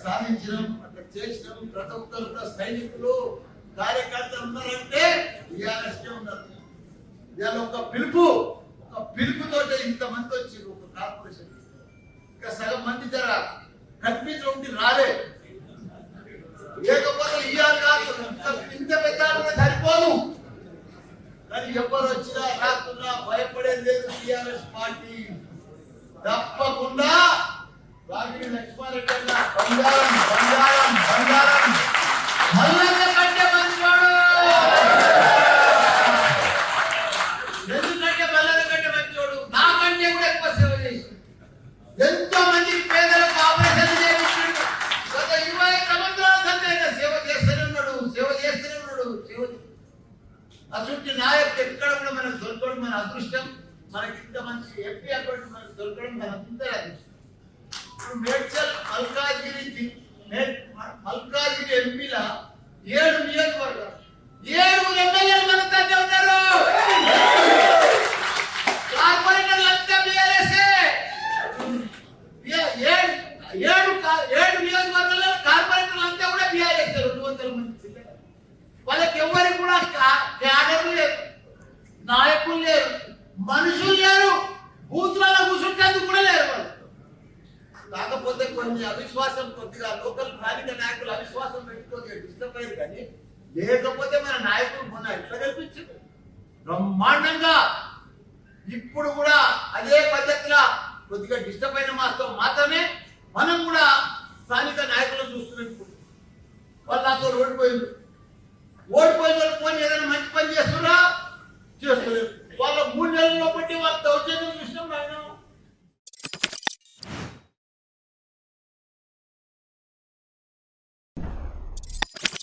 సాధించడం అట్లా చేసినాం. ప్రతి ఒక్కరు సైనికులు కార్యకర్తలు ఉన్నారంటే టీఆర్ఎస్కే ఉన్నారు. ఇవాళ ఒక పిలుపుతో ఇంతమంది వచ్చారు ఒక కార్పొరేషన్. ఇంకా సగం మంది జర కన్ఫ్యూజ్ ఉండి రాలే. లేకపోతే ఇవాళ ఇంత పెద్ద సరిపోదు. కానీ ఎవరు వచ్చినా రాకున్నా భయపడేది లేదు. టీఆర్ఎస్ పార్టీ తప్పకుండా రాగిడి లక్ష్మారెడ్డి అన్న బంగారం బంగారం బంగారం మల్లన్న కంటే మంచివాడు. ఎందుకంటే మల్లన్న కంటే మంచివాడు నాకంటే కూడా ఎక్కువ సేవ చేసి ఎంతో మందికి పేదలకు ఆపరేషన్ చేయించాడు. గత 20 సంవత్సరాల సందైన సేవ చేస్తూనే ఉన్నాడు. అటువంటి నాయకుడు ఎక్కడ కూడా మనకు దొరకడం మన అదృష్టం. మనకి ఇంత మంచి ఎంపీ అకౌంట్ మనకు దొరకడం మన అందరి అదృష్టం. మేడ్చల్ మల్కాజ్గిరి ఎంపీల 7 నియోజకవర్గాలు 7 ఎమ్మెల్యేలు మన తగ్గే ఉన్నారు. కార్పొరేటర్లు అంతా బీఆర్ఎస్ఏ. 7 నియోజకవర్గాల్లో కార్పొరేటర్లు అంతా కూడా బీఆర్ఎస్. 200 మంది వాళ్ళకి ఎవరికి కూడా క్యాడర్లు లేరు, నాయకులు లేరు, మనుషులు లేరు, బూత్లలో కూర్చుంటేందుకు కూడా లేరు వాళ్ళు. కాకపోతే కొన్ని అవిశ్వాసం కొద్దిగా లోకల్ స్థానిక నాయకులు అవిశ్వాసం పెట్టుకోగా డిస్టర్బ్ అయ్యారు. కానీ లేకపోతే మన నాయకులు మొన్న ఎట్లా కల్పించారు బ్రహ్మాండంగా. ఇప్పుడు కూడా అదే పద్ధతిలో కొద్దిగా డిస్టర్బ్ అయిన మాత్రమే మనం కూడా స్థానిక నాయకులను చూస్తున్నాం. వాళ్ళు నాతో ఓడిపోయిన వాళ్ళు పోనీ ఏదైనా మంచి పని చేస్తున్నా చేస్తలేరు. వాళ్ళ 3 నెలల్లో బట్టి వాళ్ళ దౌర్జన్యం